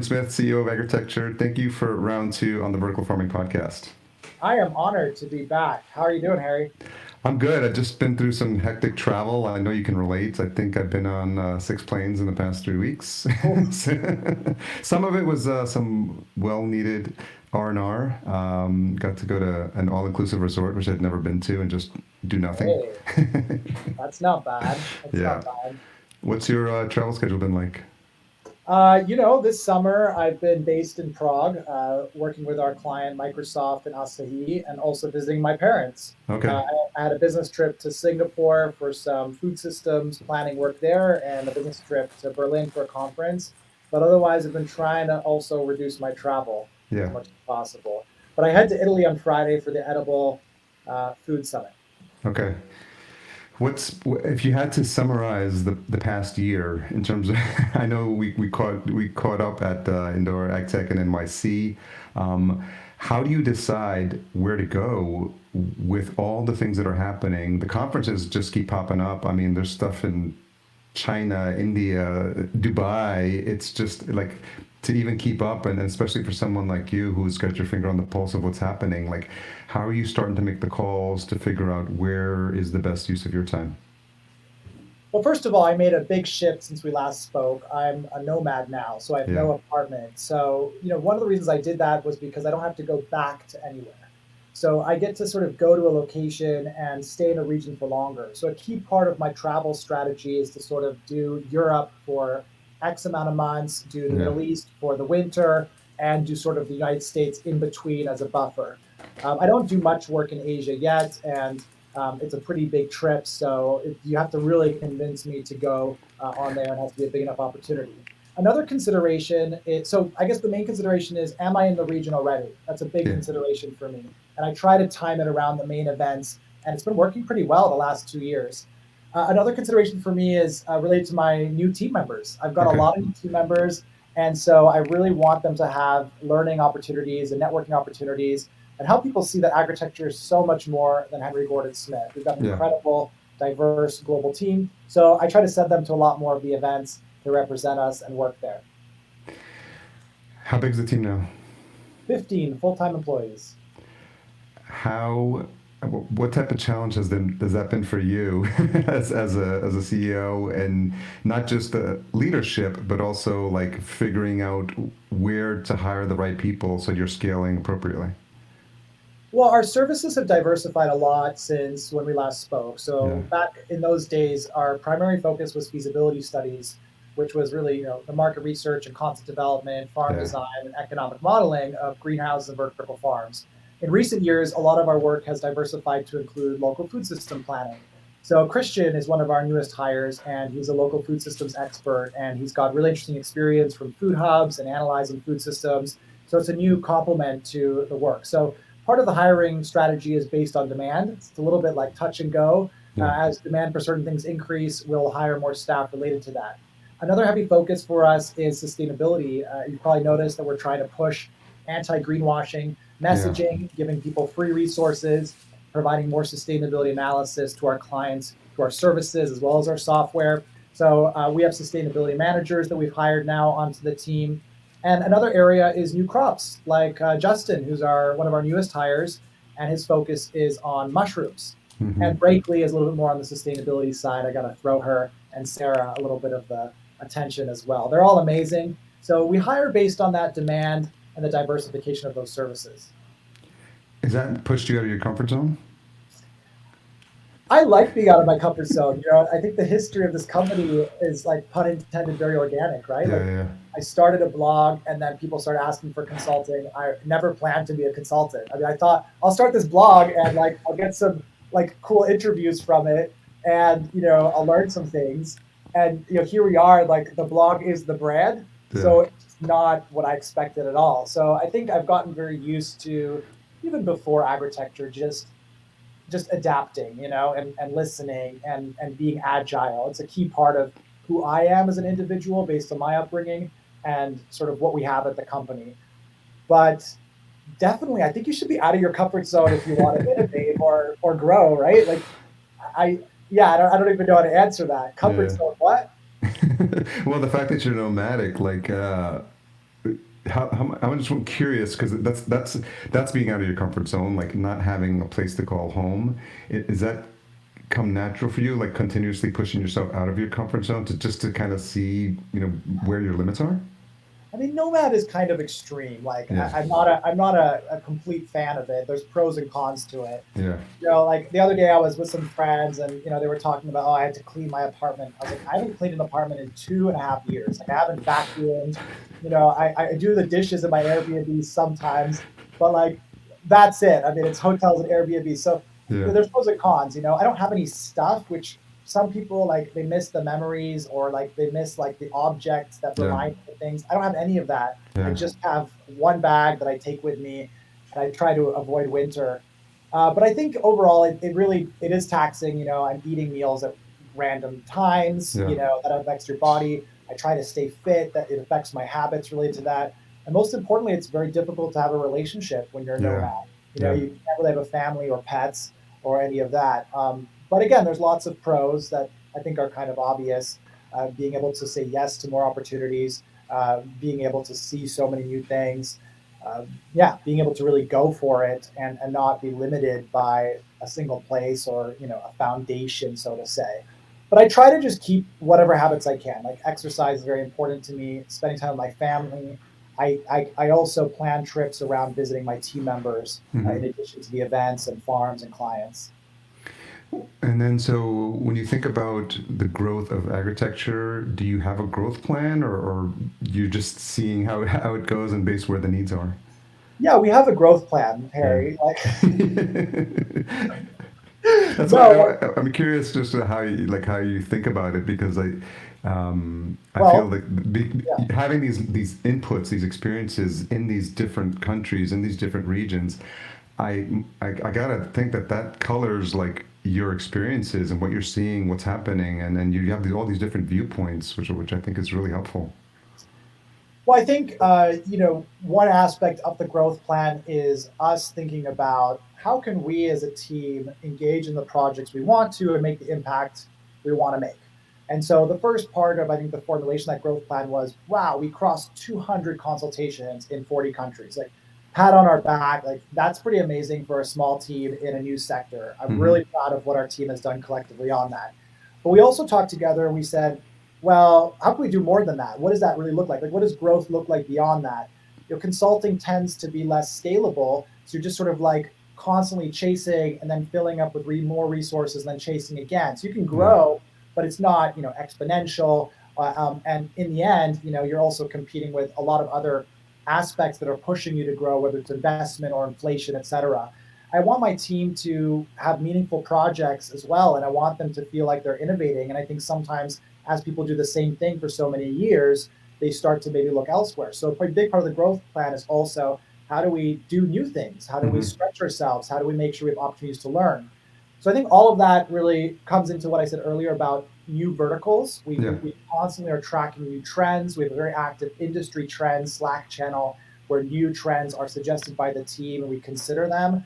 Smith, CEO of Agritecture. Thank you for round two on the Vertical Farming Podcast. I am honored to be back. How are you doing, Harry? I'm good. I've just been through some hectic travel. I know you can relate. I think I've been on six planes in the past 3 weeks. Oh, Some of it was some well-needed R&R. Got to go to an all-inclusive resort, which I'd never been to, and just do nothing. hey, that's not bad. That's Yeah. not bad. What's your travel schedule been like? This summer I've been based in Prague, working with our client Microsoft and Asahi, and also visiting my parents. Okay. I had a business trip to Singapore for some food systems planning work there, and a business trip to Berlin for a conference. But otherwise, I've been trying to also reduce my travel as Yeah. much as possible. But I head to Italy on Friday for the Edible Food Summit. Okay. If you had to summarize the past year in terms of, I know we caught up at Indoor AgTech and NYC. How do you decide where to go with all the things that are happening? The conferences just keep popping up. I mean, there's stuff in China, India, Dubai. It's just like to even keep up, and especially for someone like you who's got your finger on the pulse of what's happening. Like, how are you starting to make the calls to figure out where is the best use of your time? Well, first of all, I made a big shift since we last spoke. I'm a nomad now, so I have Yeah, no apartment. So, one of the reasons I did that was because I don't have to go back to anywhere. So I get to sort of go to a location and stay in a region for longer. So a key part of my travel strategy is to sort of do Europe for X amount of months, do the yeah, Middle East for the winter, and do sort of the United States in between as a buffer. I don't do much work in Asia yet, and it's a pretty big trip. So you have to really convince me to go on there, and it has to be a big enough opportunity. Another consideration is, so I guess the main consideration is, am I in the region already? That's a big yeah. consideration for me. And I try to time it around the main events, and it's been working pretty well the last 2 years. Another consideration for me is related to my new team members. I've got a Okay. lot of new team members, and so I really want them to have learning opportunities and networking opportunities and help people see that agriculture is so much more than Henry Gordon Smith. We've got an Yeah. incredible, diverse global team. So I try to send them to a lot more of the events to represent us and work there. How big's the team now? 15 full-time employees. How, what type of challenge has that been for you as a CEO, and not just the leadership, but also like figuring out where to hire the right people so you're scaling appropriately? Well, our services have diversified a lot since when we last spoke. Yeah. So back in those days, our primary focus was feasibility studies, which was really, the market research and concept development, farm Yeah. design, and economic modeling of greenhouses and vertical farms. In recent years, a lot of our work has diversified to include local food system planning. So Christian is one of our newest hires, and he's a local food systems expert, and he's got really interesting experience from food hubs and analyzing food systems. So it's a new complement to the work. So part of the hiring strategy is based on demand. It's a little bit like touch and go. Yeah. As demand for certain things increase, we'll hire more staff related to that. Another heavy focus for us is sustainability. You've probably noticed that we're trying to push anti-greenwashing Yeah. messaging, giving people free resources, providing more sustainability analysis to our clients, to our services, as well as our software. So we have sustainability managers that we've hired now onto the team. And another area is new crops, like Justin, who's one of our newest hires, and his focus is on mushrooms. Hmm. And Brakely is a little bit more on the sustainability side. I got to throw her and Sarah a little bit of the attention as well. They're all amazing. So we hire based on that demand and the diversification of those services. Has that pushed you out of your comfort zone? I like being out of my comfort zone. I think the history of this company is, like, pun intended, very organic, right? Yeah, Like, yeah, I started a blog and then people started asking for consulting. I never planned to be a consultant. I mean, I thought I'll start this blog and like I'll get some like cool interviews from it, and I'll learn some things. And here we are, like the blog is the brand. yeah. So it's not what I expected at all. So I think I've gotten very used to, even before agritecture, just adapting, and listening and being agile. It's a key part of who I am as an individual based on my upbringing and sort of what we have at the company. But definitely, I think you should be out of your comfort zone if you want to innovate or grow, right? Like I, yeah, I don't even know how to answer that. Comfort Yeah. zone, what? Well, the fact that you're nomadic, like, I'm just curious because that's being out of your comfort zone, like not having a place to call home. Is that come natural for you, like continuously pushing yourself out of your comfort zone to just to kind of see, where your limits are? I mean, nomad is kind of extreme. Like Yeah, I'm not a complete fan of it. There's pros and cons to it. yeah, Like the other day I was with some friends and, they were talking about, oh, I had to clean my apartment. I was like, I haven't cleaned an apartment in 2.5 years. Like I haven't vacuumed. I do the dishes in my Airbnb sometimes, but like that's it. I mean, it's hotels and Airbnb. So, yeah, there's pros and cons. I don't have any stuff, which some people like they miss the memories or like they miss like the objects that yeah, remind them of things. I don't have any of that. I yeah, just have one bag that I take with me and I try to avoid winter. But I think overall, it really it is taxing. I'm eating meals at random times. yeah, That affects your body. I try to stay fit. That it affects my habits related to that. And most importantly, it's very difficult to have a relationship when you're a yeah, nomad. yeah. You can't really have a family or pets or any of that. But again, there's lots of pros that I think are kind of obvious. Being able to say yes to more opportunities, being able to see so many new things, yeah, being able to really go for it and not be limited by a single place or a foundation, so to say. But I try to just keep whatever habits I can. Like exercise is very important to me. Spending time with my family. I also plan trips around visiting my team members in Hmm. addition to the events and farms and clients. And then, so when you think about the growth of agriculture, do you have a growth plan, or you're just seeing how it goes and based where the needs are? Yeah, we have a growth plan, Yeah. Harry. Like, That's why no, I'm curious just to how you think about it, because I feel well, like yeah. having these inputs, these experiences in these different countries, in these different regions, I gotta think that colors like your experiences and what you're seeing, what's happening, and then you have all these different viewpoints, which I think is really helpful. Well, I think one aspect of the growth plan is us thinking about how can we as a team engage in the projects we want to and make the impact we want to make. And so the first part of I think the formulation of that growth plan was, wow, we crossed 200 consultations in 40 countries. Like pat on our back, like that's pretty amazing for a small team in a new sector. I'm Hmm. really proud of what our team has done collectively on that. But we also talked together and we said, well, how can we do more than that? What does that really look like? Like, what does growth look like beyond that? Consulting tends to be less scalable. So you're just sort of like constantly chasing and then filling up with more resources and then chasing again. So you can Yeah. grow, but it's not, exponential. And in the end, you're also competing with a lot of other aspects that are pushing you to grow, whether it's investment or inflation, et cetera. I want my team to have meaningful projects as well, and I want them to feel like they're innovating. And I think sometimes as people do the same thing for so many years, they start to maybe look elsewhere. So a big part of the growth plan is also how do we do new things? How do we Hmm. stretch ourselves? How do we make sure we have opportunities to learn? So I think all of that really comes into what I said earlier about new verticals. Yeah. We constantly are tracking new trends. We have a very active industry trends Slack channel where new trends are suggested by the team and we consider them.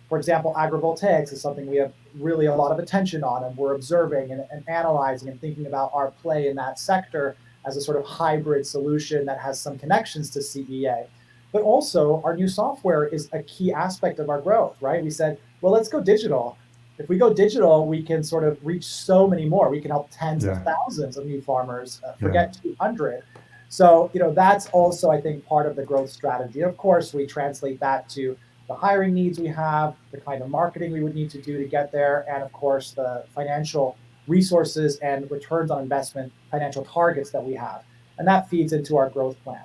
For example, agrivoltaics is something we have really a lot of attention on, and we're observing and analyzing and thinking about our play in that sector as a sort of hybrid solution that has some connections to CEA. But also, our new software is a key aspect of our growth, right? We said, well, let's go digital. If we go digital, we can sort of reach so many more. We can help tens of Yeah. thousands of new farmers, Yeah. forget 200. So, that's also, I think, part of the growth strategy. Of course, we translate that to the hiring needs we have, the kind of marketing we would need to do to get there, and of course, the financial resources and returns on investment, financial targets that we have. And that feeds into our growth plan.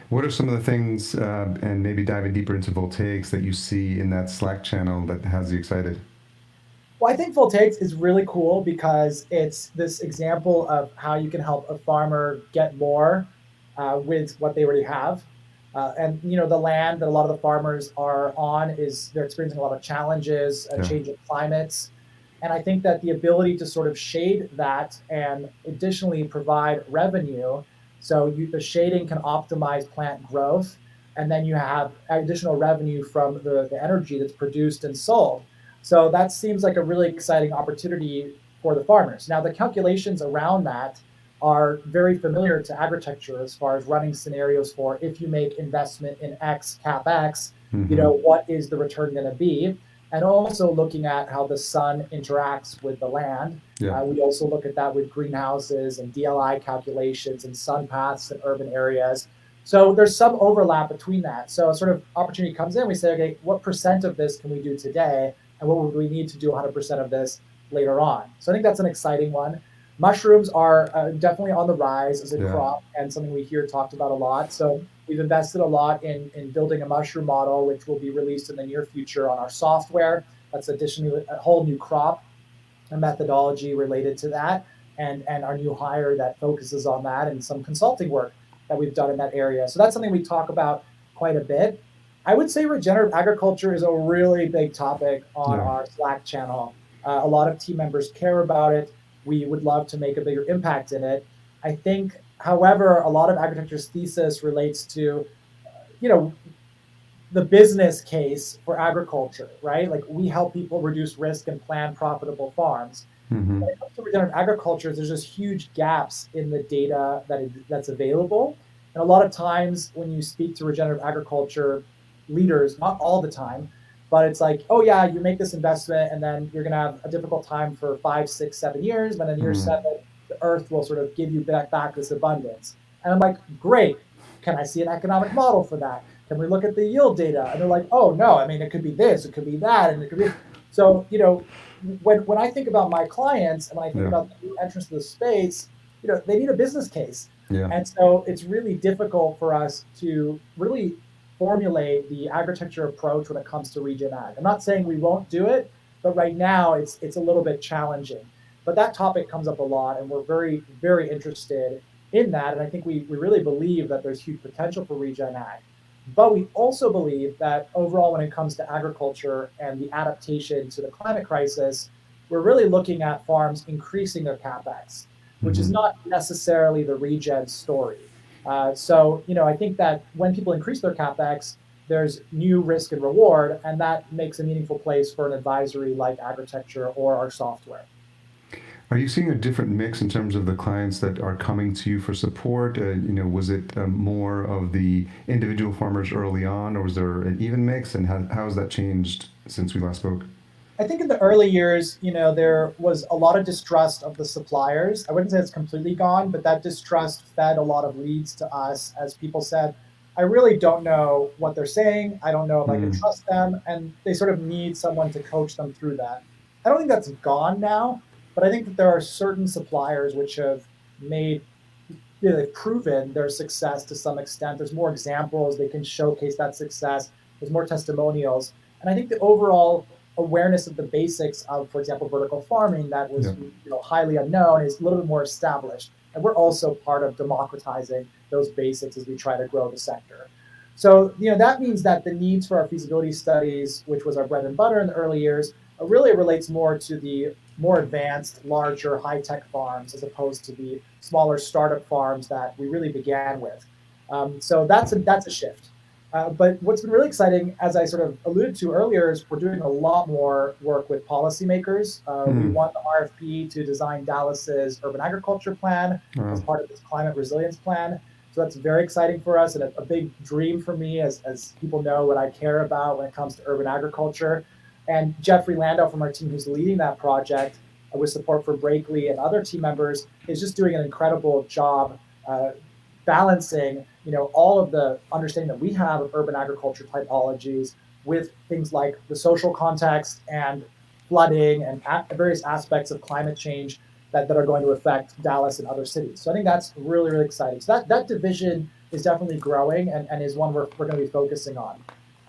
What are some of the things, and maybe diving deeper into voltaics, that you see in that Slack channel that has you excited? Well, I think Voltaics is really cool because it's this example of how you can help a farmer get more with what they already have. And the land that a lot of the farmers are on is they're experiencing a lot of challenges, Yeah. changing climates. And I think that the ability to sort of shade that and additionally provide revenue, so the shading can optimize plant growth, and then you have additional revenue from the energy that's produced and sold. So that seems like a really exciting opportunity for the farmers. Now, the calculations around that are very familiar to agritecture as far as running scenarios for if you make investment in X capex, what is the return going to be? And also looking at how the sun interacts with the land. Yeah. We also look at that with greenhouses and DLI calculations and sun paths in urban areas. So there's some overlap between that. So a sort of opportunity comes in, we say, okay, what percent of this can we do today? And what would we need to do 100% of this later on? So I think that's an exciting one. Mushrooms are definitely on the rise as a crop and something we hear talked about a lot. So we've invested a lot in building a mushroom model, which will be released in the near future on our software. That's additionally a whole new crop and methodology related to that, and our new hire that focuses on that, and some consulting work that we've done in that area. So that's something we talk about quite a bit. I would say regenerative agriculture is a really big topic on our Slack channel. A lot of team members care about it. We would love to make a bigger impact in it. I think, however, a lot of agriculture's thesis relates to, the business case for agriculture, right? Like we help people reduce risk and plan profitable farms. When it comes to regenerative agriculture, there's just huge gaps in the data that's available. And a lot of times when you speak to regenerative agriculture leaders, not all the time, but it's like, oh yeah, you make this investment and then you're gonna have a difficult time for 5, 6, 7 years. But in year 7, the earth will sort of give you back this abundance. And I'm like, great. Can I see an economic model for that? Can we look at the yield data? And they're like, oh no, I mean, it could be this, it could be that, and it could be. So, when I think about my clients and when I think about the new entrance to the space, they need a business case. And so it's really difficult for us to really formulate the agritecture approach when it comes to regen ag. I'm not saying we won't do it, but right now it's a little bit challenging. But that topic comes up a lot, and we're very, very interested in that. And I think we really believe that there's huge potential for regen ag. But we also believe that overall, when it comes to agriculture and the adaptation to the climate crisis, we're really looking at farms increasing their capex, which is not necessarily the regen story. So, I think that when people increase their capex, there's new risk and reward, and that makes a meaningful place for an advisory like AgriTecture or our software. Are you seeing a different mix in terms of the clients that are coming to you for support? Was it more of the individual farmers early on, or was there an even mix? And how has that changed since we last spoke? I think in the early years, there was a lot of distrust of the suppliers. I wouldn't say it's completely gone, but that distrust fed a lot of leads to us as people said, I really don't know what they're saying. I don't know if I can trust them. And they sort of need someone to coach them through that. I don't think that's gone now, but I think that there are certain suppliers which have they've proven their success to some extent. There's more examples. They can showcase that success. There's more testimonials. And I think the overall awareness of the basics of, for example, vertical farming that was highly unknown is a little bit more established. And we're also part of democratizing those basics as we try to grow the sector. So, that means that the needs for our feasibility studies, which was our bread and butter in the early years, really relates more to the more advanced, larger, high-tech farms as opposed to the smaller startup farms that we really began with. So that's a shift. But what's been really exciting, as I sort of alluded to earlier, is we're doing a lot more work with policymakers. We won the RFP to design Dallas's urban agriculture plan as part of this climate resilience plan. So that's very exciting for us and a big dream for me as people know what I care about when it comes to urban agriculture. And Jeffrey Landau from our team, who's leading that project with support from Brakely and other team members, is just doing an incredible job balancing, all of the understanding that we have of urban agriculture typologies with things like the social context and flooding and various aspects of climate change that are going to affect Dallas and other cities. So I think that's really, really exciting. So that division is definitely growing and is one we're going to be focusing on.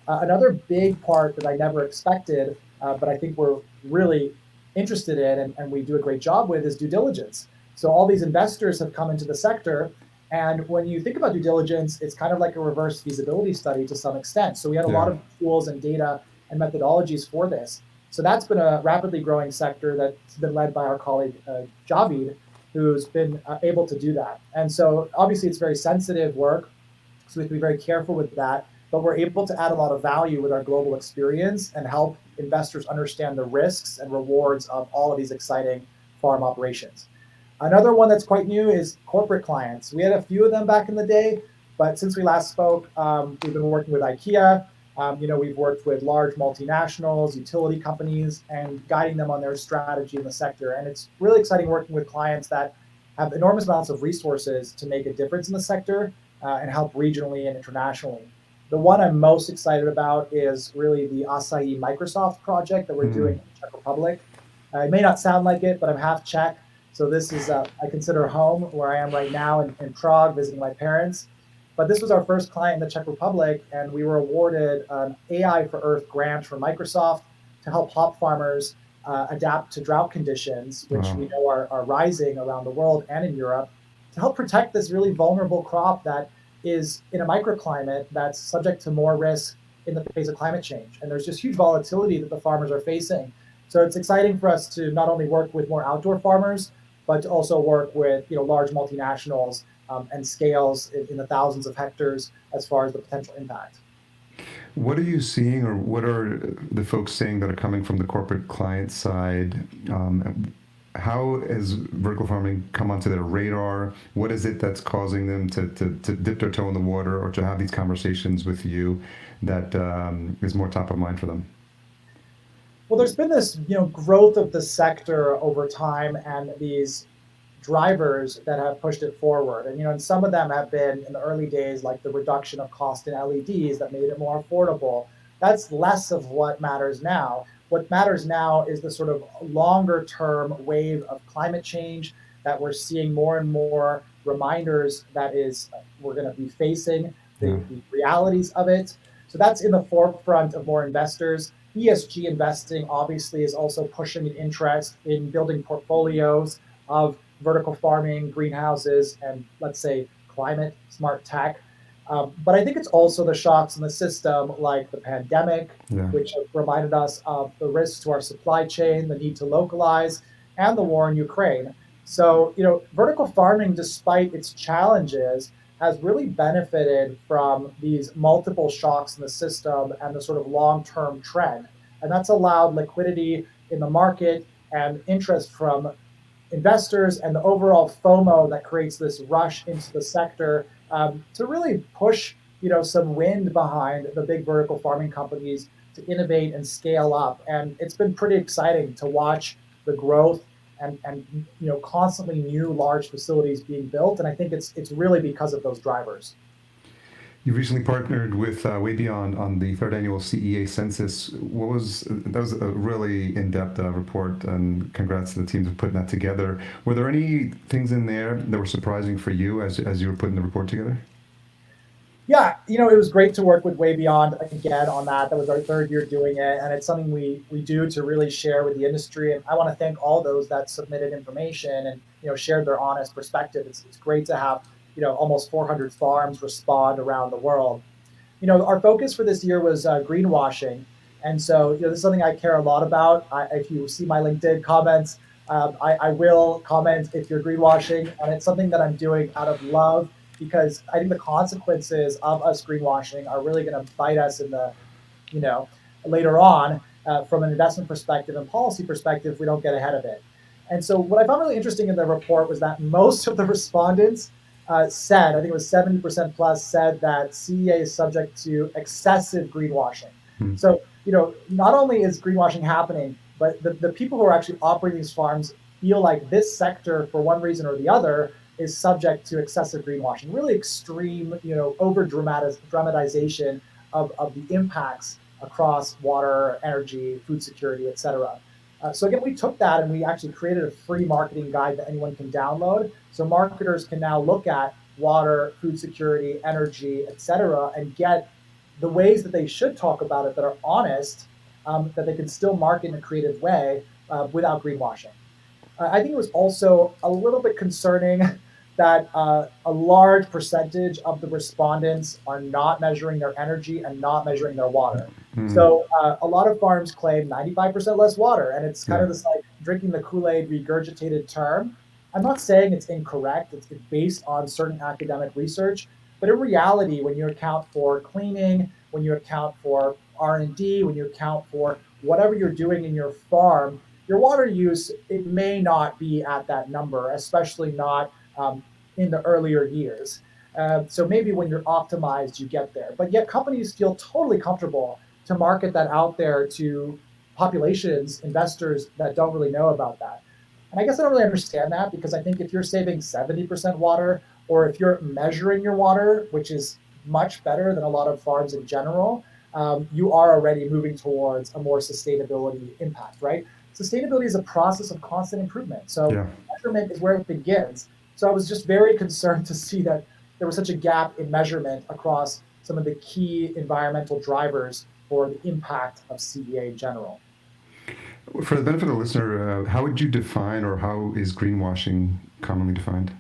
Another big part that I never expected, but I think we're really interested in and we do a great job with is due diligence. So all these investors have come into the sector. And when you think about due diligence, it's kind of like a reverse feasibility study to some extent. So we had a lot of tools and data and methodologies for this. So that's been a rapidly growing sector that's been led by our colleague, Javid, who's been able to do that. And so obviously it's very sensitive work, so we have to be very careful with that. But we're able to add a lot of value with our global experience and help investors understand the risks and rewards of all of these exciting farm operations. Another one that's quite new is corporate clients. We had a few of them back in the day, but since we last spoke, we've been working with IKEA. We've worked with large multinationals, utility companies, and guiding them on their strategy in the sector. And it's really exciting working with clients that have enormous amounts of resources to make a difference in the sector and help regionally and internationally. The one I'm most excited about is really the Asahi Microsoft project that we're doing in the Czech Republic. It may not sound like it, but I'm half Czech. So this is, I consider home where I am right now in Prague, visiting my parents. But this was our first client in the Czech Republic, and we were awarded an AI for Earth grant from Microsoft to help hop farmers adapt to drought conditions, which Wow. we know are rising around the world and in Europe, to help protect this really vulnerable crop that is in a microclimate that's subject to more risk in the face of climate change. And there's just huge volatility that the farmers are facing. So it's exciting for us to not only work with more outdoor farmers, but to also work with large multinationals and scales in the thousands of hectares as far as the potential impact. What are you seeing, or what are the folks saying that are coming from the corporate client side? How has vertical farming come onto their radar? What is it that's causing them to dip their toe in the water or to have these conversations with you that is more top of mind for them? Well, there's been this growth of the sector over time, and these drivers that have pushed it forward. And some of them have been in the early days, like the reduction of cost in LEDs that made it more affordable. That's less of what matters now. What matters now is the sort of longer term wave of climate change that we're seeing more and more reminders that is we're going to be facing Yeah. the realities of it. So that's in the forefront of more investors. ESG investing obviously is also pushing an interest in building portfolios of vertical farming, greenhouses, and let's say climate smart tech. But I think it's also the shocks in the system, like the pandemic, Yeah. which have reminded us of the risks to our supply chain, the need to localize, and the war in Ukraine. So, vertical farming, despite its challenges, has really benefited from these multiple shocks in the system and the sort of long term trend. And that's allowed liquidity in the market and interest from investors and the overall FOMO that creates this rush into the sector to really push some wind behind the big vertical farming companies to innovate and scale up. And it's been pretty exciting to watch the growth and constantly new large facilities being built. And I think it's really because of those drivers. You recently partnered with WayBeyond on the third annual CEA census. That was a really in-depth report, and congrats to the teams for putting that together. Were there any things in there that were surprising for you as you were putting the report together? Yeah, it was great to work with WayBeyond again on that. That was our third year doing it, and it's something we do to really share with the industry. And I want to thank all those that submitted information and shared their honest perspective. It's great to have almost 400 farms respond around the world. Our focus for this year was greenwashing, and so this is something I care a lot about. If you see my LinkedIn comments, I will comment if you're greenwashing, and it's something that I'm doing out of love because I think the consequences of us greenwashing are really going to bite us in the, you know, later on from an investment perspective and policy perspective if we don't get ahead of it. And so what I found really interesting in the report was that most of the respondents said, I think it was 70% plus, said that CEA is subject to excessive greenwashing. Hmm. So, not only is greenwashing happening, but the people who are actually operating these farms feel like this sector, for one reason or the other, is subject to excessive greenwashing, really extreme, over dramatization of the impacts across water, energy, food security, et cetera. So again, we took that and we actually created a free marketing guide that anyone can download. So marketers can now look at water, food security, energy, et cetera, and get the ways that they should talk about it that are honest, that they can still market in a creative way without greenwashing. I think it was also a little bit concerning that a large percentage of the respondents are not measuring their energy and not measuring their water. Hmm. So a lot of farms claim 95% less water, and it's kind Yeah. of this like drinking the Kool-Aid regurgitated term. I'm not saying it's incorrect. It's based on certain academic research, but in reality, when you account for cleaning, when you account for R&D, when you account for whatever you're doing in your farm, your water use, it may not be at that number, especially not in the earlier years. So maybe when you're optimized, you get there. But yet companies feel totally comfortable to market that out there to populations, investors that don't really know about that. And I guess I don't really understand that, because I think if you're saving 70% water, or if you're measuring your water, which is much better than a lot of farms in general, you are already moving towards a more sustainability impact, right? Sustainability is a process of constant improvement. So Yeah. measurement is where it begins. So I was just very concerned to see that there was such a gap in measurement across some of the key environmental drivers for the impact of CEA in general. For the benefit of the listener, how would you define, or how is greenwashing commonly defined?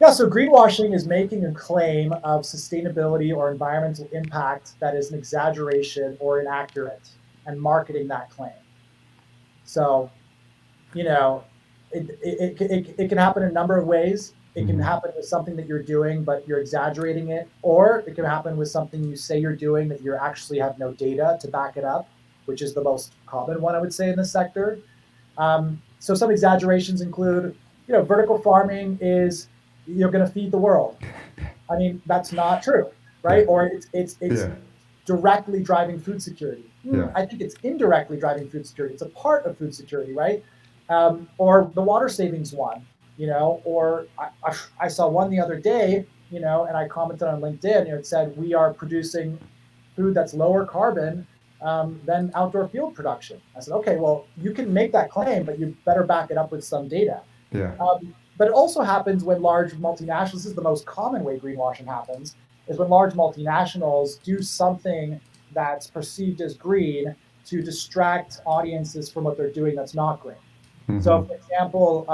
Yeah, so greenwashing is making a claim of sustainability or environmental impact that is an exaggeration or inaccurate, and marketing that claim. So, you know, it can happen in a number of ways. It can happen with something that you're doing, but you're exaggerating it, or it can happen with something you say you're doing that you actually have no data to back it up, which is the most common one, I would say, in this sector. So some exaggerations include, vertical farming is, you're going to feed the world. I mean, that's not true, right? Yeah. Or it's Yeah. directly driving food security. Yeah. I think it's indirectly driving food security. It's a part of food security, right? Or the water savings one, or I saw one the other day, and I commented on LinkedIn, it said, we are producing food that's lower carbon than outdoor field production. I said, okay, well, you can make that claim, but you better back it up with some data. Yeah. But it also happens when large multinationals, this is the most common way greenwashing happens, is when large multinationals do something that's perceived as green to distract audiences from what they're doing that's not green. So, for example,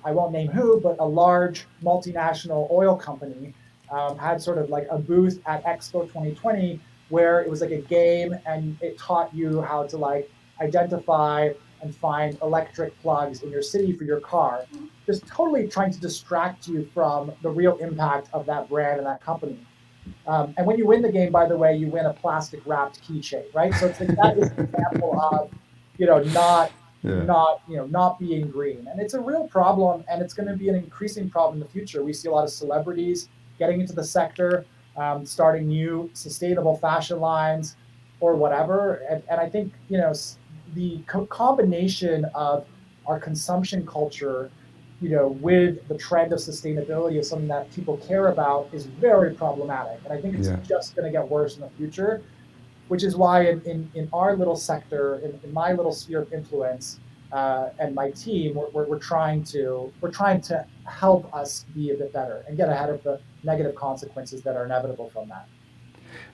I won't name who, but a large multinational oil company had sort of like a booth at Expo 2020 where it was like a game, and it taught you how to like identify and find electric plugs in your city for your car, just totally trying to distract you from the real impact of that brand and that company. And when you win the game, by the way, you win a plastic wrapped keychain, right? So it's like that is an example of, not Yeah. not being green. And it's a real problem, and it's going to be an increasing problem in the future. We see a lot of celebrities getting into the sector, starting new sustainable fashion lines or whatever. And I think, the combination of our consumption culture, with the trend of sustainability is something that people care about, is very problematic. And I think it's Yeah. just going to get worse in the future, which is why in our little sector, in my little sphere of influence, and my team, we're trying to help us be a bit better and get ahead of the negative consequences that are inevitable from that.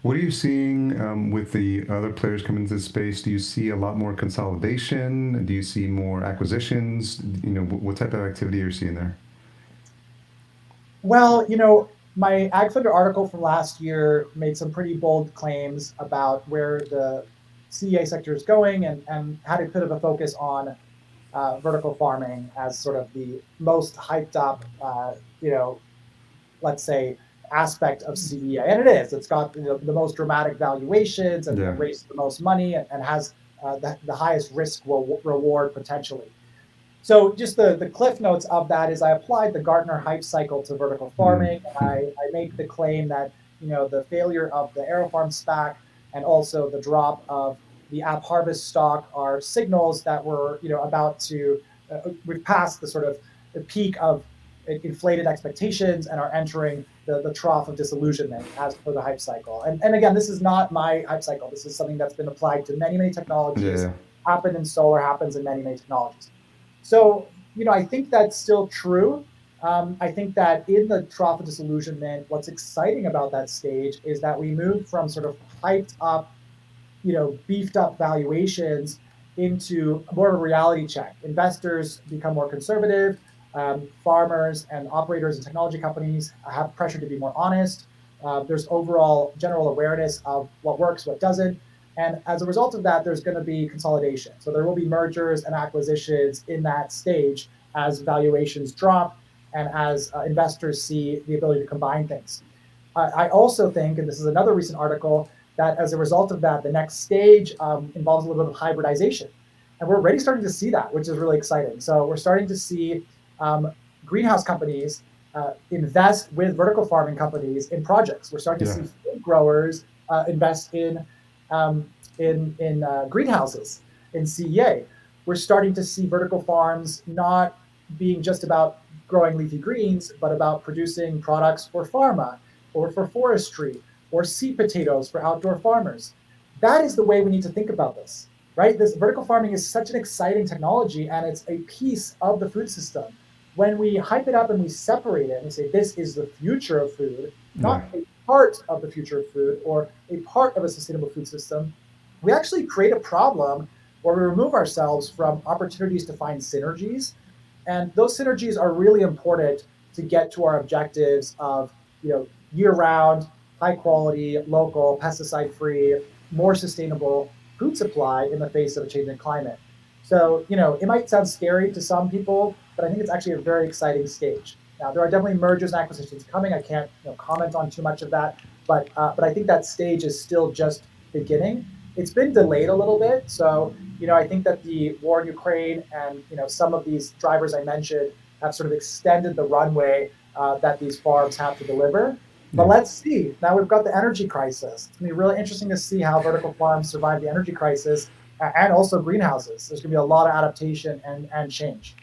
What are you seeing with the other players coming into this space? Do you see a lot more consolidation? Do you see more acquisitions? What type of activity are you seeing there? Well, my AgFunder article from last year made some pretty bold claims about where the CEA sector is going, and had a bit of a focus on vertical farming as sort of the most hyped up, let's say, aspect of CEA. And it is. It's got the most dramatic valuations, and Yeah. raised the most money, and has the highest risk reward potentially. So just the cliff notes of that is, I applied the Gartner hype cycle to vertical farming. I make the claim that, the failure of the AeroFarm SPAC and also the drop of the AppHarvest stock are signals that we're, about to, we've passed the sort of the peak of inflated expectations and are entering the trough of disillusionment as per the hype cycle. And again, this is not my hype cycle. This is something that's been applied to many, many technologies, Yeah. happened in solar, happens in many, many technologies. So, I think that's still true. I think that in the trough of disillusionment, what's exciting about that stage is that we moved from sort of hyped up, beefed up valuations into more of a reality check. Investors become more conservative. Farmers and operators and technology companies have pressure to be more honest. There's overall general awareness of what works, what doesn't. And as a result of that, there's going to be consolidation. So there will be mergers and acquisitions in that stage as valuations drop and as investors see the ability to combine things. I also think, and this is another recent article, that as a result of that, the next stage involves a little bit of hybridization. And we're already starting to see that, which is really exciting. So we're starting to see greenhouse companies invest with vertical farming companies in projects. We're starting to Yeah. see food growers invest in greenhouses in CEA. We're starting to see vertical farms not being just about growing leafy greens, but about producing products for pharma or for forestry or seed potatoes for outdoor farmers. That is the way we need to think about this, right? This vertical farming is such an exciting technology, and it's a piece of the food system. When we hype it up and we separate it and we say this is the future of food, Yeah. not a part of the future of food or a part of a sustainable food system, we actually create a problem where we remove ourselves from opportunities to find synergies. And those synergies are really important to get to our objectives of, year-round, high quality, local, pesticide-free, more sustainable food supply in the face of a changing climate. So, it might sound scary to some people, but I think it's actually a very exciting stage. Now, there are definitely mergers and acquisitions coming. I can't, comment on too much of that, but I think that stage is still just beginning. It's been delayed a little bit, so I think that the war in Ukraine and some of these drivers I mentioned have sort of extended the runway that these farms have to deliver. But Yeah. let's see. Now we've got the energy crisis. It's going to be really interesting to see how vertical farms survive the energy crisis and also greenhouses. There's going to be a lot of adaptation and change.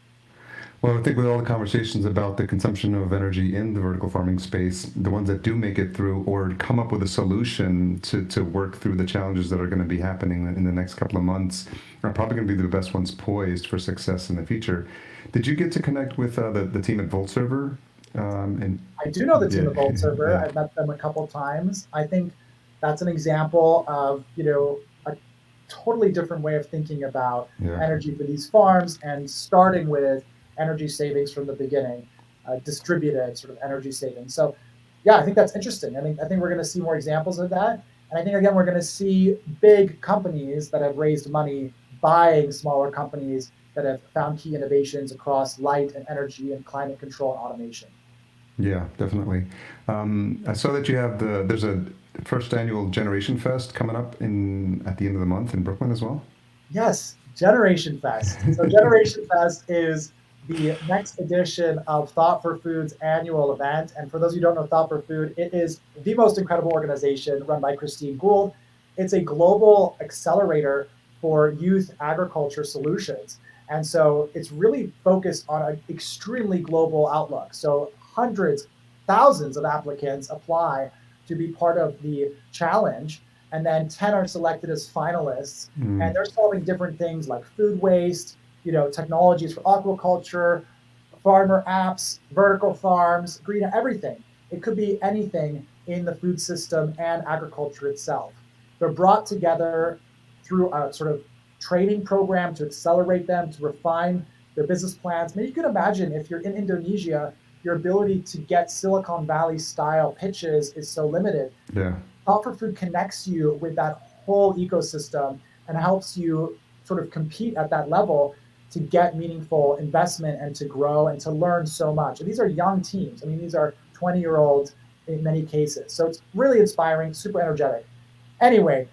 Well, I think with all the conversations about the consumption of energy in the vertical farming space, the ones that do make it through or come up with a solution to work through the challenges that are going to be happening in the next couple of months are probably going to be the best ones poised for success in the future. Did you get to connect with the team at VoltServer? I do know the team Yeah, at Bolt Server. yeah, I've met them a couple times. I think that's an example of a totally different way of thinking about yeah. energy for these farms and starting with energy savings from the beginning, distributed sort of energy savings. So, yeah, I think that's interesting. I think we're going to see more examples of that, and I think again we're going to see big companies that have raised money buying smaller companies that have found key innovations across light and energy and climate control and automation. Yeah, definitely. I saw that there's a first annual Generation Fest coming up at the end of the month in Brooklyn as well. Yes, Generation Fest. So Generation Fest is the next edition of Thought for Food's annual event. And for those who don't know Thought for Food, it is the most incredible organization run by Christine Gould. It's a global accelerator for youth agriculture solutions. And so it's really focused on an extremely global outlook. So hundreds, thousands of applicants apply to be part of the challenge. And then 10 are selected as finalists, and Mm, they're solving different things like food waste, technologies for aquaculture, farmer apps, vertical farms, green, everything. It could be anything in the food system and agriculture itself. They're brought together through a sort of training program to accelerate them, to refine their business plans. I mean, you can imagine if you're in Indonesia, your ability to get Silicon Valley style pitches is so limited. yeah, Thought for Food connects you with that whole ecosystem and helps you sort of compete at that level to get meaningful investment and to grow and to learn so much. And these are young teams. I mean, these are 20-year-olds in many cases. So it's really inspiring, super energetic. Anyway,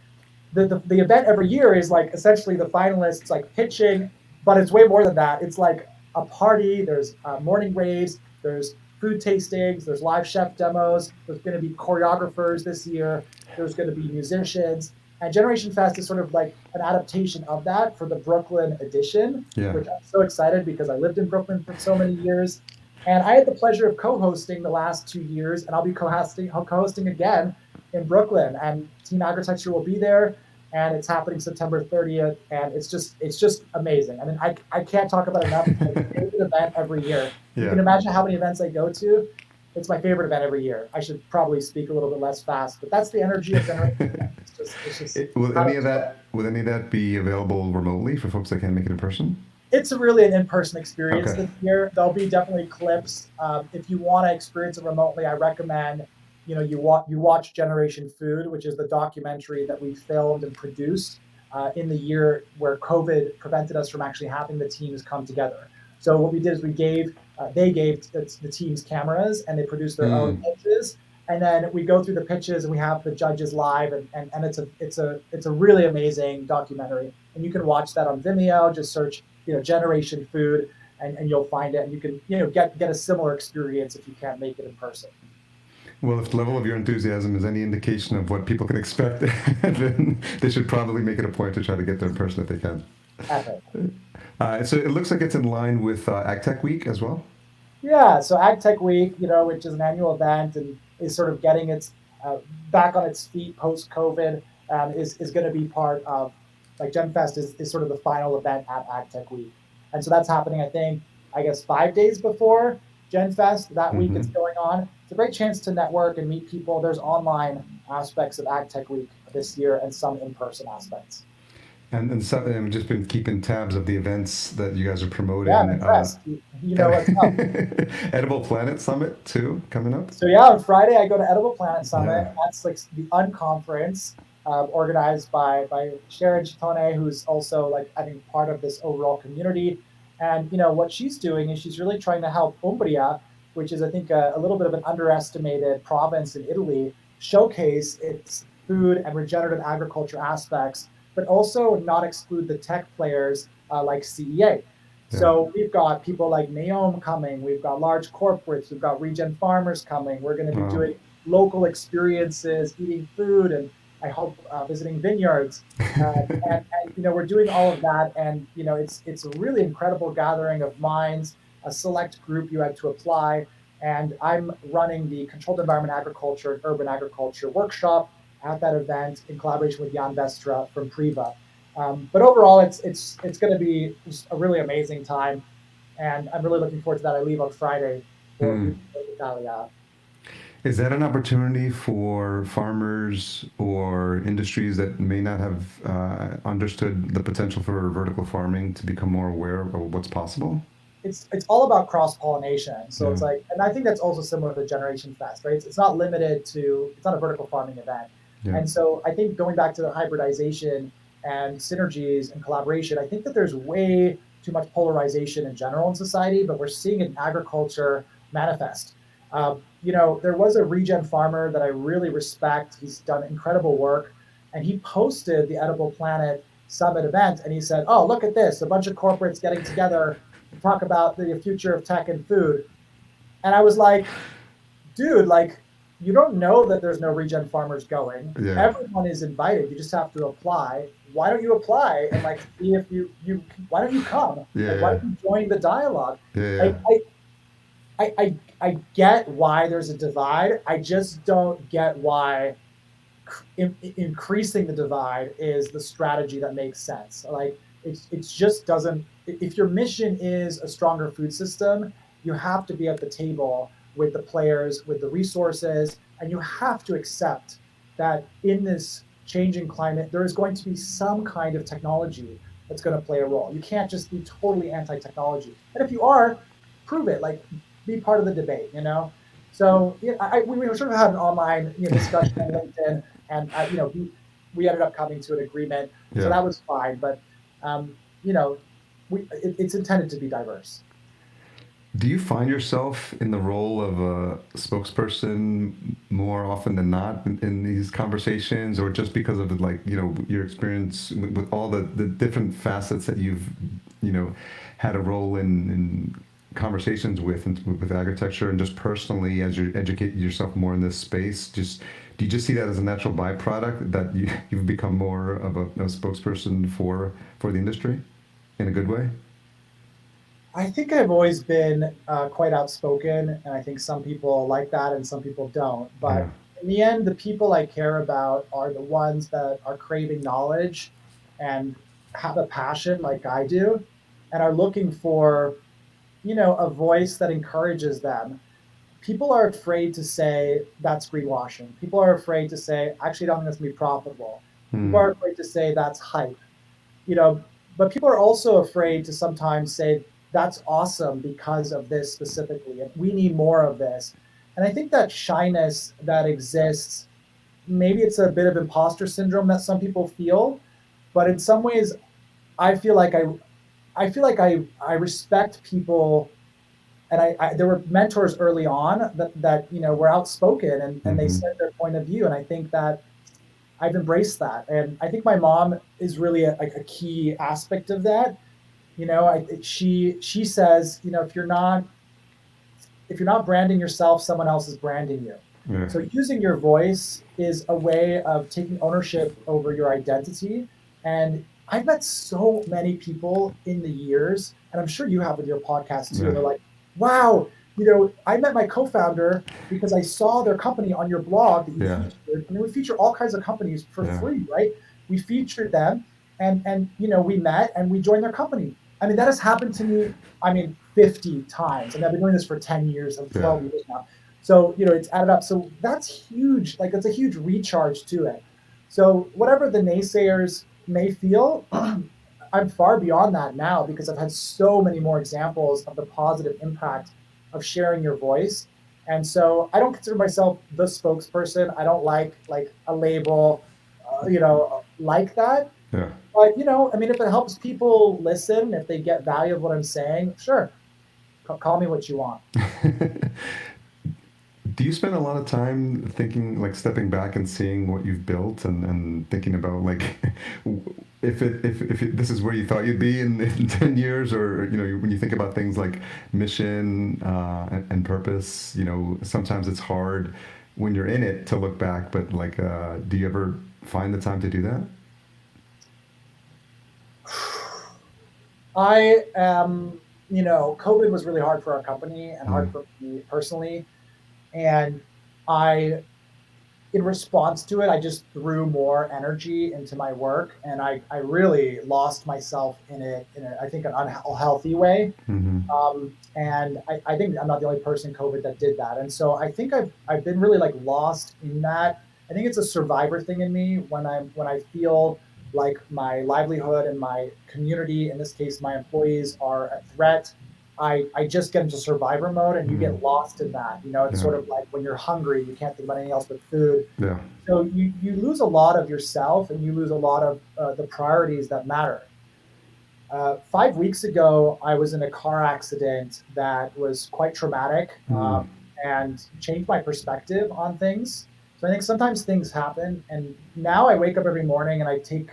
the event every year is like essentially the finalists like pitching, but it's way more than that. It's like a party. There's morning raves. There's food tastings. There's live chef demos. There's going to be choreographers this year. There's going to be musicians. And Generation Fest is sort of like an adaptation of that for the Brooklyn edition, yeah. which I'm so excited because I lived in Brooklyn for so many years. And I had the pleasure of co-hosting the last 2 years, and I'll be co-hosting again in Brooklyn. And Team Agritecture will be there, and it's happening September 30th. And it's just amazing. I mean, I can't talk about it enough. It's my favorite event every year. You can Yeah. imagine how many events I go to. It's my favorite event every year. I should probably speak a little bit less fast, but that's the energy of Generation Fest. It's just Will how any to of that be available remotely for folks that can't make it in person? it's really an in-person experience Okay. this year. There'll be definitely clips. If you want to experience it remotely, I recommend you watch Generation Food, which is the documentary that we filmed and produced in the year where COVID prevented us from actually having the teams come together. So what we did is they gave the teams cameras and they produced their own Mm, pitches. and then we go through the pitches and we have the judges live, and it's a really amazing documentary, and you can watch that on Vimeo. Just search Generation Food, and you'll find it, and you can get a similar experience if you can't make it in person. Well, if the level of your enthusiasm is any indication of what people can expect, then they should probably make it a point to try to get there in person if they can. So it looks like it's in line with AgTech Week as well. Yeah, so AgTech Week, which is an annual event and is sort of getting its back on its feet post-COVID, is going to be part of, like, GenFest is sort of the final event at AgTech Week. And so that's happening, I guess 5 days before GenFest. That week it's going on. It's a great chance to network and meet people. There's online aspects of AgTech Week this year and some in-person aspects. And so I've just been keeping tabs of the events that you guys are promoting. Yeah, I'm impressed. You know what's up. Edible Planet Summit too, coming up. So yeah, on Friday I go to Edible Planet Summit. Yeah. That's like the Unconference, organized by Sharon Chitone, who's also, like, I think, part of this overall community. And what she's doing is she's really trying to help Umbria, which is, I think, a little bit of an underestimated province in Italy, showcase its food and regenerative agriculture aspects, but also not exclude the tech players like CEA. Yeah. So we've got people like Neom coming, we've got large corporates, we've got regen farmers coming. We're going to be doing local experiences, eating food, and I hope visiting vineyards. And we're doing all of that, and it's a really incredible gathering of minds, a select group you had to apply. And I'm running the Controlled Environment Agriculture and Urban Agriculture workshop at that event in collaboration with Jan Vestra from Priva. But overall, it's going to be just a really amazing time, and I'm really looking forward to that. I leave on Friday for Italia. Is that an opportunity for farmers or industries that may not have understood the potential for vertical farming to become more aware of what's possible? It's all about cross-pollination. So it's like, and I think that's also similar to Generation Fest, right? It's not limited to, it's not a vertical farming event. Yeah. And so I think going back to the hybridization and synergies and collaboration, I think that there's way too much polarization in general in society, but we're seeing it in agriculture manifest. There was a regen farmer that I really respect. He's done incredible work, and he posted the Edible Planet Summit event, and he said, "Oh, look at this, a bunch of corporates getting together to talk about the future of tech and food." And I was like, dude, like, you don't know that there's no regen farmers going. Yeah. Everyone is invited. You just have to apply. Why don't you apply and, like, see if you why don't you come? Yeah. Like, why don't you join the dialogue? Yeah. I get why there's a divide. I just don't get why increasing the divide is the strategy that makes sense. Like, it just doesn't. If your mission is a stronger food system, you have to be at the table with the players, with the resources, and you have to accept that in this changing climate, there is going to be some kind of technology that's going to play a role. You can't just be totally anti-technology. And if you are, prove it. Like, be part of the debate, So we sort of had an online discussion on LinkedIn, and we ended up coming to an agreement. Yeah. So that was fine. But it's intended to be diverse. Do you find yourself in the role of a spokesperson more often than not in these conversations, or just because of your experience with all the different facets that you've had a role in conversations with agritecture, and just personally as you educate yourself more in this space, do you just see that as a natural byproduct that you've become more of a spokesperson for the industry in a good way? I think I've always been quite outspoken, and I think some people like that and some people don't. But in the end, the people I care about are the ones that are craving knowledge and have a passion like I do, and are looking for, a voice that encourages them. People are afraid to say that's greenwashing. People are afraid to say, actually, I don't think that's going to be profitable. People are afraid to say that's hype. But people are also afraid to sometimes say, that's awesome because of this specifically, and we need more of this. And I think that shyness that exists, maybe it's a bit of imposter syndrome that some people feel, but in some ways, I feel like I respect people and there were mentors early on that were outspoken and they Mm-hmm. said their point of view, and I think that I've embraced that, and I think my mom is really like a key aspect of that. She says, if you're not branding yourself, someone else is branding you. Yeah. So using your voice is a way of taking ownership over your identity. And I've met so many people in the years, and I'm sure you have with your podcast too. And Yeah. they're like, wow, I met my co-founder because I saw their company on your blog that you Yeah. featured. And we feature all kinds of companies for Yeah. free, right? We featured them and we met and we joined their company. I mean, that has happened to me, 50 times. And I've been doing this for 10 years, of Yeah. 12 years now. So, it's added up. So that's huge. Like, that's a huge recharge to it. So whatever the naysayers may feel, I'm far beyond that now because I've had so many more examples of the positive impact of sharing your voice. And so I don't consider myself the spokesperson. I don't like a label, like that. Yeah. But, if it helps people listen, if they get value of what I'm saying, sure, call me what you want. Do you spend a lot of time thinking, like stepping back and seeing what you've built and thinking about like if this is where you thought you'd be in 10 years, or when you think about things like mission and purpose, sometimes it's hard when you're in it to look back, but like do you ever find the time to do that? I am, COVID was really hard for our company and hard Mm. for me personally. And in response to it, I just threw more energy into my work, and I really lost myself in it I think, an unhealthy way. Mm-hmm. And I think I'm not the only person in COVID that did that. And so I think I've been really like lost in that. I think it's a survivor thing in me when I feel like my livelihood and my community, in this case, my employees, are a threat. I just get into survivor mode and you Mm. get lost in that. It's Yeah. sort of like when you're hungry, you can't think about anything else but food. Yeah. So you lose a lot of yourself and you lose a lot of the priorities that matter. 5 weeks ago, I was in a car accident that was quite traumatic, Mm. and changed my perspective on things. So I think sometimes things happen, and now I wake up every morning and I take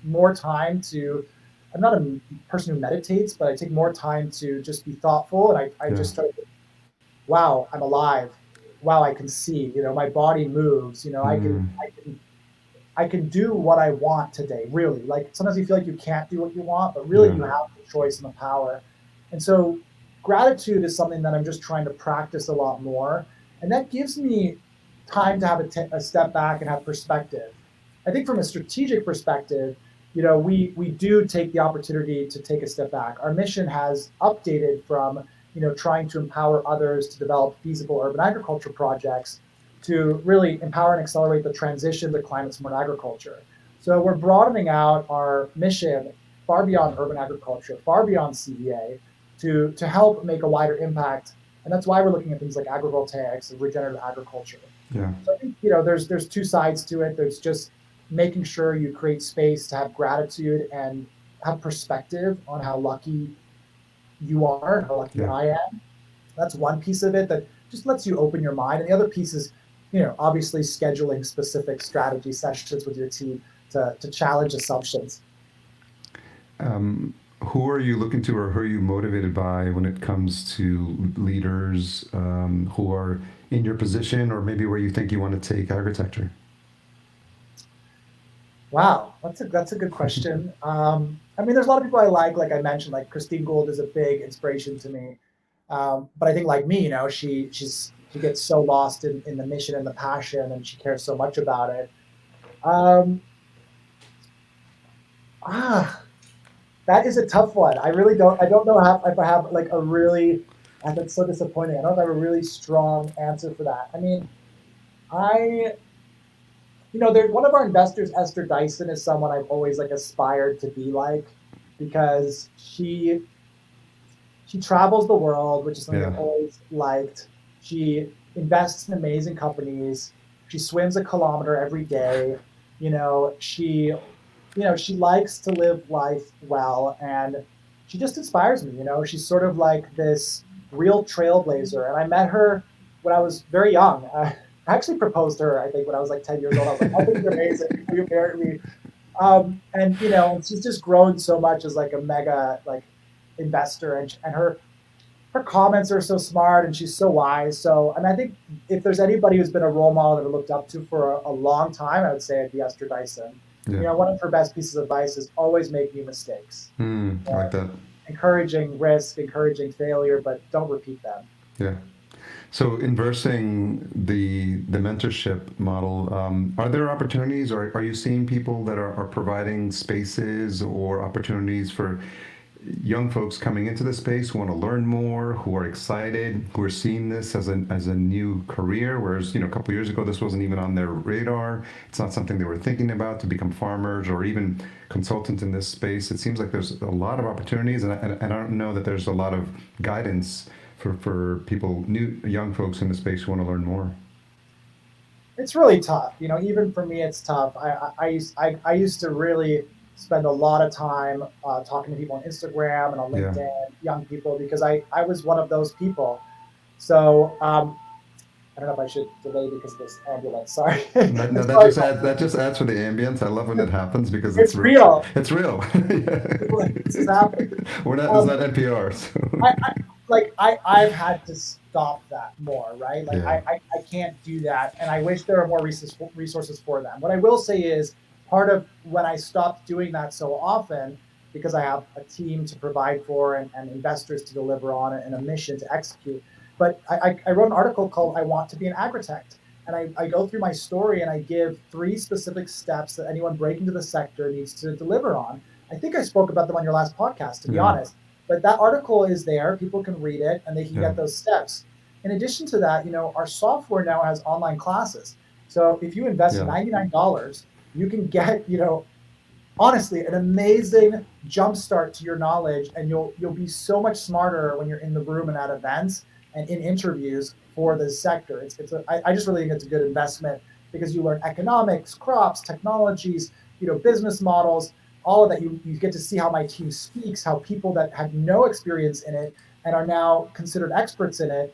more time to. I'm not a person who meditates, but I take more time to just be thoughtful, and I Yeah. just start. Wow, I'm alive. Wow, I can see. My body moves. Mm. I can do what I want today, really. Like sometimes you feel like you can't do what you want, but really Yeah. you have the choice and the power. And so gratitude is something that I'm just trying to practice a lot more. And that gives me time to have a step back and have perspective. I think from a strategic perspective, we do take the opportunity to take a step back. Our mission has updated from, trying to empower others to develop feasible urban agriculture projects to really empower and accelerate the transition to climate smart agriculture. So we're broadening out our mission far beyond urban agriculture, far beyond CEA, to help make a wider impact. And that's why we're looking at things like agrivoltaics and regenerative agriculture. Yeah. So I think there's two sides to it. There's just making sure you create space to have gratitude and have perspective on how lucky you are and how lucky Yeah. I am. That's one piece of it that just lets you open your mind. And the other piece is, obviously scheduling specific strategy sessions with your team to challenge assumptions. Who are you looking to, or who are you motivated by when it comes to leaders who are in your position, or maybe where you think you want to take agritecture? Wow, that's a good question. There's a lot of people I like I mentioned, like Christine Gould is a big inspiration to me. But I think like me, she gets so lost in the mission and the passion, and she cares so much about it. Um, ah, that is a tough one. I don't know if I have like a really, that's so disappointing. I don't have a really strong answer for that. I, one of our investors, Esther Dyson, is someone I've always like aspired to be like, because she travels the world, which is something Yeah. I've always liked. She invests in amazing companies. She swims a kilometer every day. She likes to live life well, and she just inspires me. She's sort of like this. real trailblazer. And I met her when I was very young. I actually proposed to her, I think, when I was like 10 years old. I was like, I think you're amazing. Will you marry me? And she's just grown so much as like a mega like investor, and her comments are so smart and she's so wise. So, and I think if there's anybody who's been a role model that I looked up to for a long time, I would say it'd be Esther Dyson. Yeah. One of her best pieces of advice is always make new mistakes. I like that. Encouraging risk, encouraging failure, but don't repeat them. Yeah. So inversing the mentorship model, are there opportunities, or are you seeing people that are providing spaces or opportunities for young folks coming into the space who want to learn more, who are excited, who are seeing this as a new career, whereas a couple of years ago this wasn't even on their radar. It's not something they were thinking about to become farmers or even consultants in this space. It seems like there's a lot of opportunities, and I don't know that there's a lot of guidance for people, young folks in the space who want to learn more. It's really tough. Even for me, it's tough. I used to really spend a lot of time talking to people on Instagram and on Yeah. LinkedIn, young people, because I was one of those people. So I don't know if I should delay because of this ambulance. Sorry. No, that just adds for the ambience. I love when it happens because It's real. It's real. This is happening. We're not. It's not NPR. So. I've had to stop that more, right? Like Yeah. I can't do that, and I wish there were more resources for them. What I will say is part of when I stopped doing that so often, because I have a team to provide for and investors to deliver on and a mission to execute. But I wrote an article called I Want to Be an Agritech. And I go through my story and I give 3 specific steps that anyone breaking into the sector needs to deliver on. I think I spoke about them on your last podcast, to be honest. But that article is there. People can read it and they can get those steps. In addition to that, our software now has online classes. So if you invest $99, you can get, honestly, an amazing jumpstart to your knowledge, and you'll be so much smarter when you're in the room and at events and in interviews for this sector. I just really think it's a good investment because you learn economics, crops, technologies, business models, all of that. You get to see how my team speaks, how people that had no experience in it and are now considered experts in it,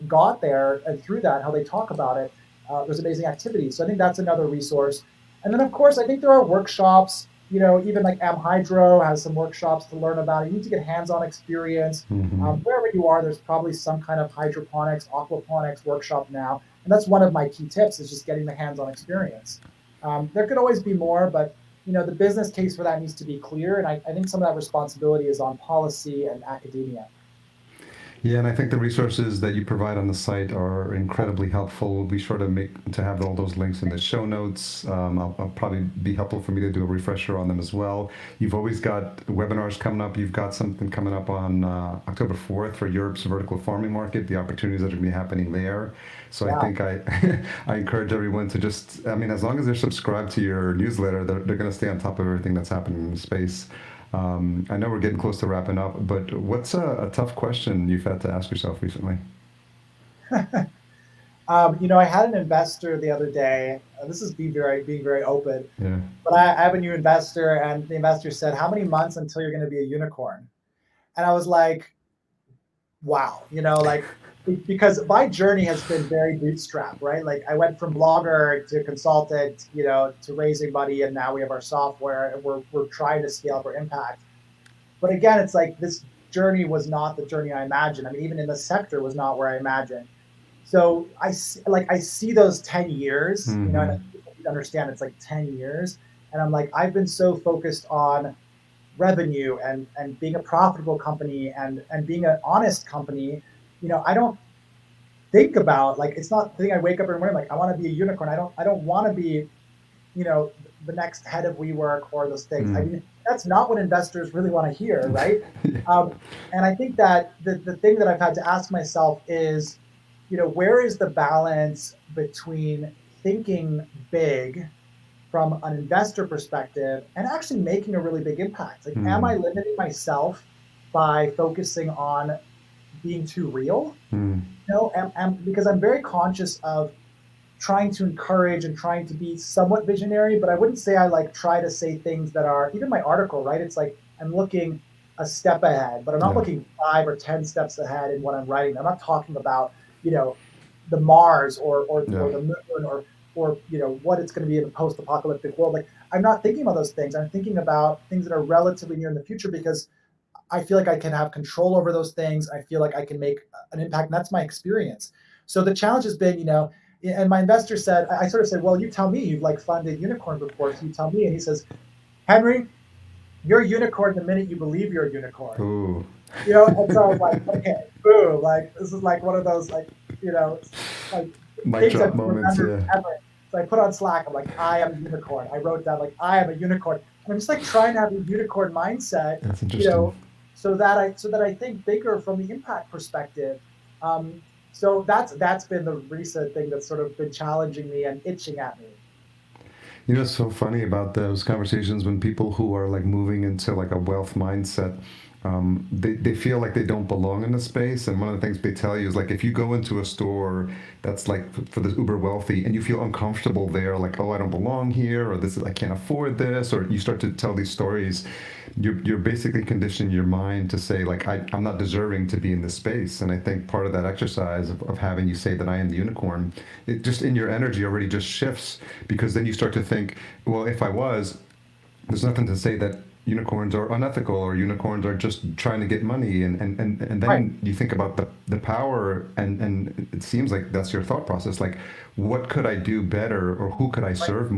got there, and through that, how they talk about it. There's amazing activities. So I think that's another resource. And then, of course, I think there are workshops. Even like AmHydro has some workshops to learn about it. You need to get hands-on experience. Wherever you are, there's probably some kind of hydroponics, aquaponics workshop now. And that's one of my key tips, is just getting the hands-on experience. There could always be more, but the business case for that needs to be clear. And I think some of that responsibility is on policy and academia. Yeah, and I think the resources that you provide on the site are incredibly helpful. We'll be sure to have all those links in the show notes. I'll probably be helpful for me to do a refresher on them as well. You've always got webinars coming up. You've got something coming up on October 4th for Europe's vertical farming market, the opportunities that are going to be happening there. So I think I encourage everyone to just, as long as they're subscribed to your newsletter, they're going to stay on top of everything that's happening in the space. I know we're getting close to wrapping up, but what's a tough question you've had to ask yourself recently? I had an investor the other day. This is being very open. Yeah. But I have a new investor, and the investor said, "How many months until you're going to be a unicorn?" And I was like, "Wow," because my journey has been very bootstrap, right? Like I went from blogger to consultant, to raising money, and now we have our software, and we're trying to scale for impact. But again, it's like this journey was not the journey I imagined. Even in the sector was not where I imagined. So I see those 10 years, and I understand it's like 10 years, and I'm like, I've been so focused on revenue and being a profitable company and being an honest company. I don't think about, it's not the thing I wake up every morning like I want to be a unicorn. I don't want to be, the next head of WeWork or those things. That's not what investors really want to hear, right? And I think that the thing that I've had to ask myself is, where is the balance between thinking big from an investor perspective and actually making a really big impact? Am I limiting myself by focusing on being too real? Because I'm very conscious of trying to encourage and trying to be somewhat visionary, but I wouldn't say I try to say things that are, even my article, right? It's like I'm looking a step ahead, but I'm not Yeah. looking 5 or 10 steps ahead in what I'm writing. I'm not talking about, you know, the Mars Yeah. or the moon or what it's going to be in a post-apocalyptic world. Like I'm not thinking about those things. I'm thinking about things that are relatively near in the future because I feel like I can have control over those things. I feel like I can make an impact, and that's my experience. So the challenge has been, and my investor said, I sort of said, well, you tell me, you've like funded unicorn before, so you tell me. And he says, Henry, you're a unicorn the minute you believe you're a unicorn. Ooh. And so I was like, okay, boom, like this is like one of those like Mic things drop that moments. remember Yeah. forever. So I put on Slack, I'm like, I am a unicorn. I wrote down like I am a unicorn. And I'm just like trying to have a unicorn mindset, That's you interesting. know, so that I think bigger from the impact perspective. So that's been the recent thing that's sort of been challenging me and itching at me. It's so funny about those conversations when people who are like moving into like a wealth mindset, they feel like they don't belong in the space. And one of the things they tell you is like, if you go into a store that's like for the uber wealthy and you feel uncomfortable there, like, oh, I don't belong here, or this is, I can't afford this, or you start to tell these stories, you're basically conditioning your mind to say like, I'm not deserving to be in this space. And I think part of that exercise of having you say that I am the unicorn, it just in your energy already just shifts, because then you start to think, well, if I was, there's nothing to say that unicorns are unethical or unicorns are just trying to get money, and Right. then you think about the power, and it seems like that's your thought process, like what could I do better, or who could I Right. serve,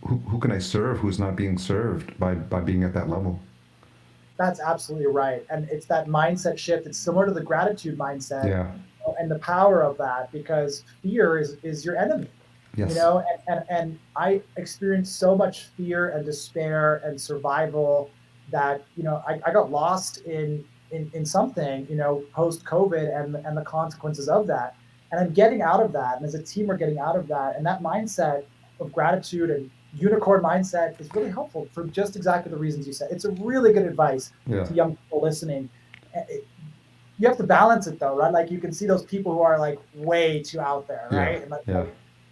who can I serve who's not being served by being at that level. That's absolutely right. And it's that mindset shift. It's similar to the gratitude mindset Yeah. and the power of that because fear is your enemy. Yes. And I experienced so much fear and despair and survival that I got lost in something post COVID and the consequences of that, and I'm getting out of that, and as a team we're getting out of that, and that mindset of gratitude and unicorn mindset is really helpful for just exactly the reasons you said. It's a really good advice Yeah. to young people listening. You have to balance it though, right? Like you can see those people who are like way too out there, Yeah. right? And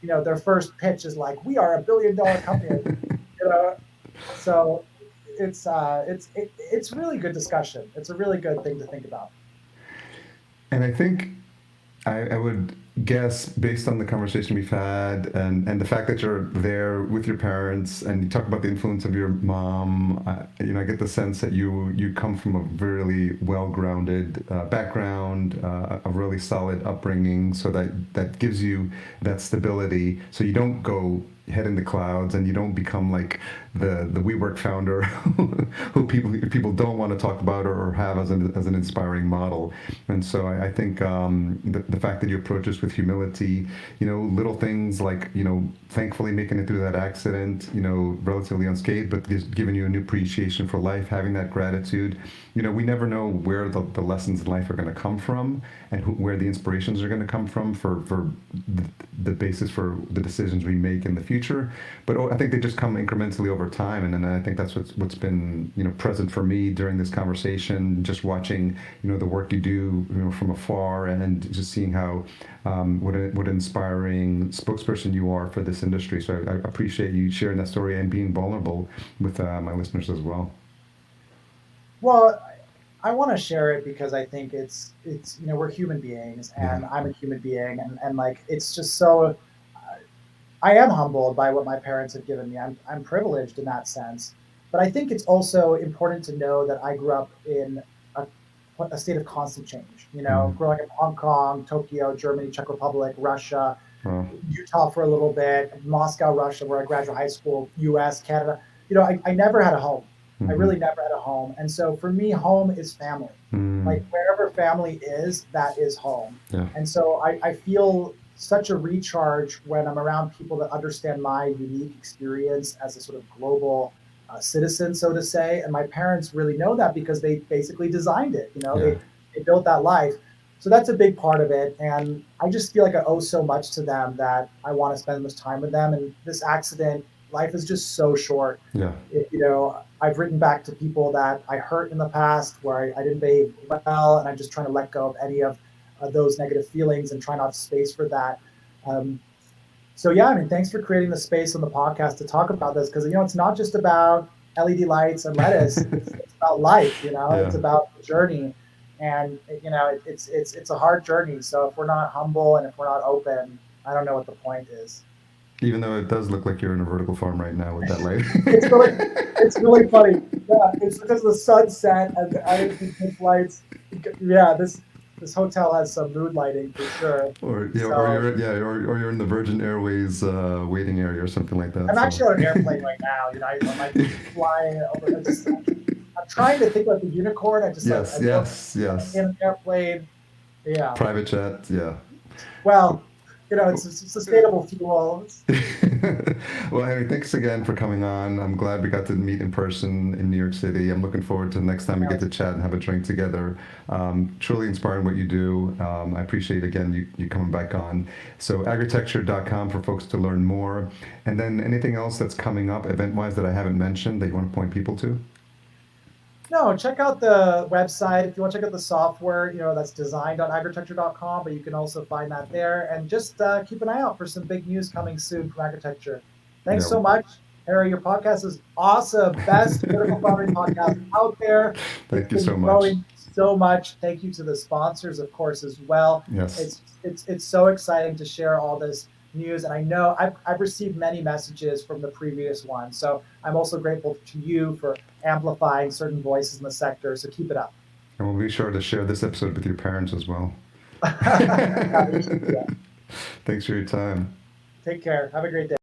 Yeah. their first pitch is like, "We are $1 billion company," you know. So it's really good discussion. It's a really good thing to think about. And I think I would guess, based on the conversation we've had, and the fact that you're there with your parents and you talk about the influence of your mom, I get the sense that you come from a really well-grounded background, a really solid upbringing, so that gives you that stability, so you don't go head in the clouds and you don't become like the WeWork founder who people don't want to talk about or have as an inspiring model. And so I think the fact that you approach this with humility, little things like, thankfully making it through that accident, relatively unscathed, but just giving you a new appreciation for life, having that gratitude. We never know where the lessons in life are going to come from, and where the inspirations are going to come from for the basis for the decisions we make in the future. But I think they just come incrementally over time, and then I think that's what's been present for me during this conversation, just watching the work you do from afar, and just seeing how what an inspiring spokesperson you are for this industry. So I appreciate you sharing that story and being vulnerable with my listeners as well. Well, I want to share it because I think it's we're human beings, Yeah. and I'm a human being, and like it's just so I am humbled by what my parents have given me. I'm privileged in that sense, but I think it's also important to know that I grew up in a, a state of constant change. Mm. Growing up in Hong Kong, Tokyo, Germany, Czech Republic, Russia, Well. Utah for a little bit, Moscow, Russia, where I graduated high school, U.S., Canada. I never had a home. I Mm-hmm. really never had a home, and so for me, home is family. Mm. Like wherever family is, that is home. Yeah. And so I feel such a recharge when I'm around people that understand my unique experience as a sort of global citizen, so to say. And my parents really know that because they basically designed it. Yeah. They built that life. So that's a big part of it. And I just feel like I owe so much to them that I want to spend this time with them. And this accident, life is just so short. Yeah. I've written back to people that I hurt in the past where I didn't behave well, and I'm just trying to let go of any of those negative feelings and try not to space for that. Um, so yeah, I mean, thanks for creating the space on the podcast to talk about this because it's not just about LED lights and lettuce. It's about life, you know, Yeah. it's about the journey. And you know, it's a hard journey. So if we're not humble and if we're not open, I don't know what the point is. Even though it does look like you're in a vertical farm right now with that light. It's really, it's really funny. Yeah, it's because of the sunset and the lights. Yeah, this hotel has some mood lighting for sure. Or yeah, So or you're in the Virgin Airways waiting area or something like that. I'm So. actually on an airplane right now. You know, I might be flying over. I'm trying to think like the unicorn. I just Yes, like I don't yes. in an airplane. Yeah. Private jet, yeah. Well, you know, it's sustainable fuel. Well, Henry, thanks again for coming on. I'm glad we got to meet in person in New York City. I'm looking forward to the next time we get to chat and have a drink together. Truly inspiring what you do. I appreciate, again, you coming back on. So agritecture.com for folks to learn more. And then anything else that's coming up event-wise that I haven't mentioned that you want to point people to? No, check out the website. If you want to check out the software, you know, that's designed.agritecture.com, but you can also find that there. And just keep an eye out for some big news coming soon from Agritecture. Thanks Yeah. so much, Harry. Your podcast is awesome. Best vertical farming podcast out there. Thank you It's so been much. growing so much. Thank you to the sponsors, of course, as well. Yes. It's so exciting to share all this news. And I know I've received many messages from the previous one. So I'm also grateful to you for amplifying certain voices in the sector. So keep it up. And we'll be sure to share this episode with your parents as well. Yeah, we should do that. Thanks for your time. Take care. Have a great day.